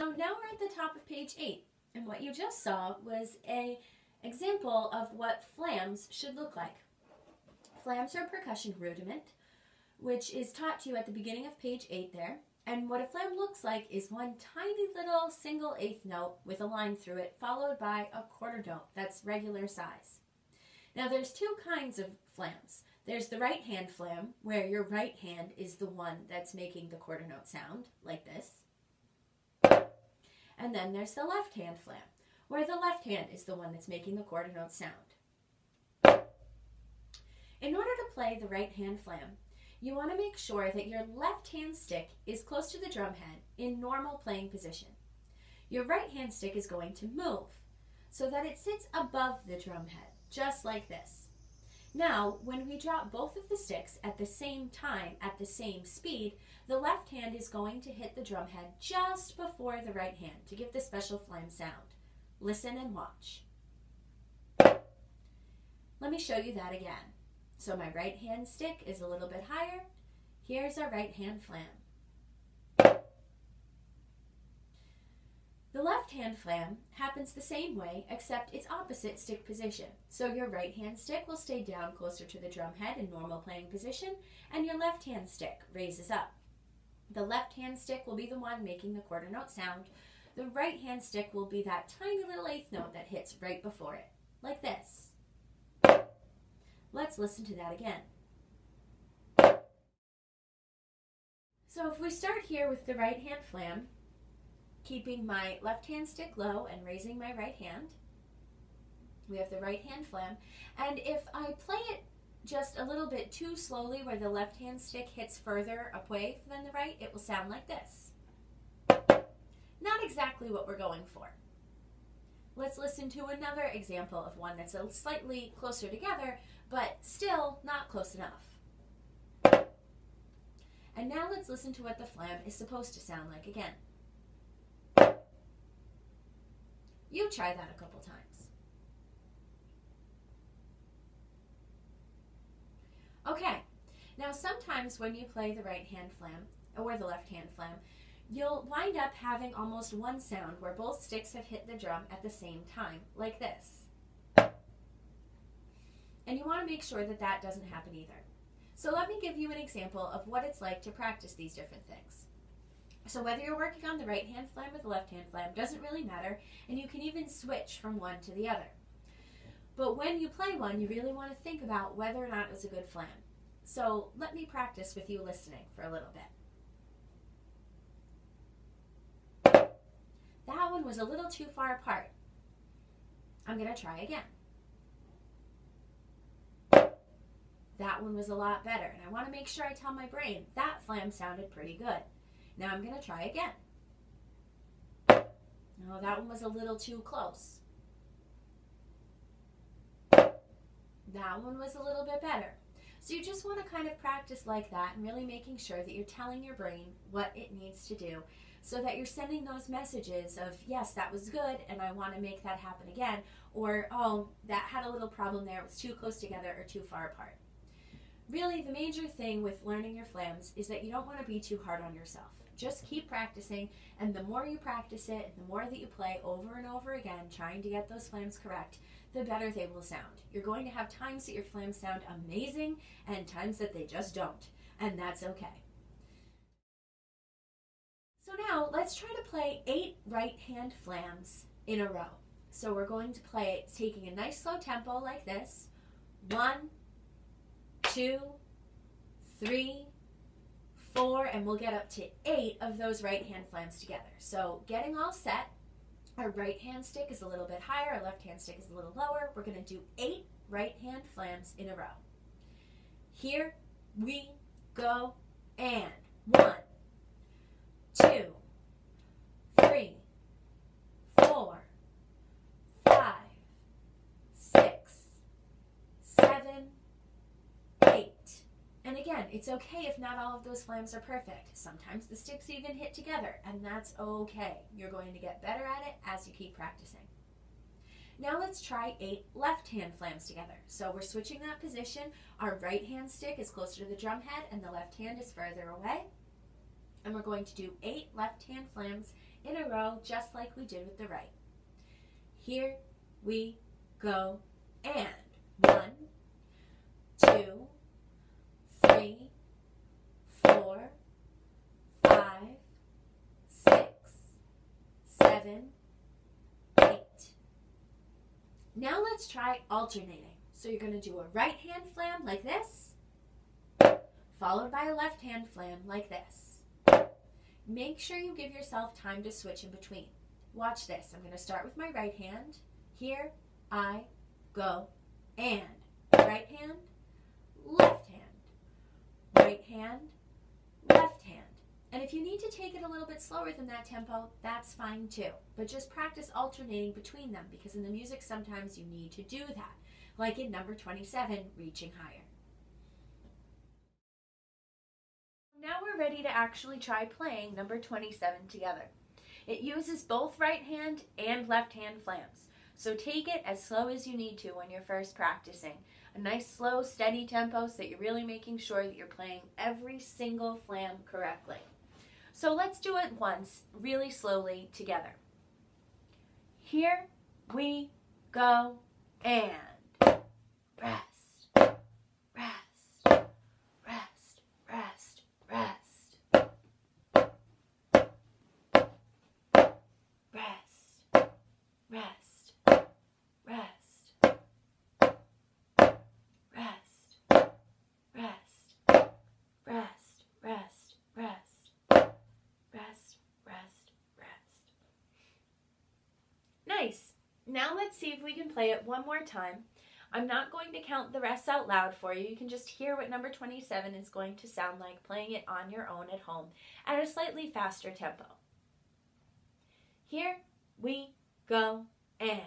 So now we're at the top of page 8, and what you just saw was an example of what flams should look like. Flams are a percussion rudiment, which is taught to you at the beginning of page 8 there. And what a flam looks like is one tiny little single eighth note with a line through it, followed by a quarter note that's regular size. Now there's two kinds of flams. There's the right hand flam, where your right hand is the one that's making the quarter note sound, like this. And then there's the left hand flam, where the left hand is the one that's making the quarter note sound. In order to play the right hand flam, you want to make sure that your left hand stick is close to the drum head in normal playing position. Your right hand stick is going to move so that it sits above the drum head, just like this. Now, when we drop both of the sticks at the same time, at the same speed, the left hand is going to hit the drum head just before the right hand to give the special flam sound. Listen and watch. Let me show you that again. So my right hand stick is a little bit higher. Here's our right hand flam. The left hand flam happens the same way, except it's opposite stick position. So your right hand stick will stay down closer to the drum head in normal playing position, and your left hand stick raises up. The left hand stick will be the one making the quarter note sound. The right hand stick will be that tiny little eighth note that hits right before it, like this. Let's listen to that again. So if we start here with the right hand flam, keeping my left hand stick low and raising my right hand, we have the right hand flam. And if I play it just a little bit too slowly where the left hand stick hits further away than the right, it will sound like this. Not exactly what we're going for. Let's listen to another example of one that's a slightly closer together, but still not close enough. And now let's listen to what the flam is supposed to sound like again. You try that a couple times. Okay, now sometimes when you play the right hand flam or the left hand flam, you'll wind up having almost one sound where both sticks have hit the drum at the same time, like this. And you want to make sure that that doesn't happen either. So let me give you an example of what it's like to practice these different things. So whether you're working on the right hand flam or the left hand flam doesn't really matter, and you can even switch from one to the other. But when you play one, you really want to think about whether or not it was a good flam. So let me practice with you listening for a little bit. That one was a little too far apart. I'm going to try again. That one was a lot better, and I want to make sure I tell my brain that flam sounded pretty good. Now I'm going to try again. No, that one was a little too close. That one was a little bit better. So you just want to kind of practice like that and really making sure that you're telling your brain what it needs to do so that you're sending those messages of, yes, that was good and I want to make that happen again, or, oh, that had a little problem there, it was too close together or too far apart. Really, the major thing with learning your flams is that you don't want to be too hard on yourself. Just keep practicing, and the more you practice it, the more that you play over and over again, trying to get those flams correct, the better they will sound. You're going to have times that your flams sound amazing, and times that they just don't, and that's okay. So now, let's try to play 8 right hand flams in a row. So we're going to play it taking a nice slow tempo like this. 1, 2, 3, 4, and we'll get up to 8 of those right hand flams together. So getting all set, our right hand stick is a little bit higher, our left hand stick is a little lower. We're going to do 8 right hand flams in a row. Here we go, and 1, 2, 3, 4, 5, 6, 7, 8. And again, it's okay if not all of those flams are perfect. Sometimes the sticks even hit together, and that's okay. You're going to get better at it as you keep practicing. Now let's try 8 left hand flams together. So we're switching that position. Our right hand stick is closer to the drum head and the left hand is further away. And we're going to do 8 left-hand flams in a row, just like we did with the right. Here we go, and 1, 2, 3, 4, 5, 6, 7, 8. Now let's try alternating. So you're going to do a right hand flam like this, followed by a left hand flam like this. Make sure you give yourself time to switch in between. Watch this. I'm going to start with my right hand. Here I go, and right hand, left hand, right hand, left hand. And if you need to take it a little bit slower than that tempo, that's fine too. But just practice alternating between them, because in the music sometimes you need to do that, like in number 27, Reaching Higher. Now we're ready to actually try playing number 27 together. It uses both right hand and left hand flams, so take it as slow as you need to when you're first practicing. A nice slow, steady tempo so that you're really making sure that you're playing every single flam correctly. So let's do it once, really slowly together. Here we go, and rest, rest, rest, rest, rest, rest, rest, rest, rest, rest, rest, rest, rest, rest, rest, rest. Nice. Now let's see if we can play it one more time. I'm not going to count the rest out loud for you. You can just hear what number 27 is going to sound like playing it on your own at home at a slightly faster tempo. Here we go, and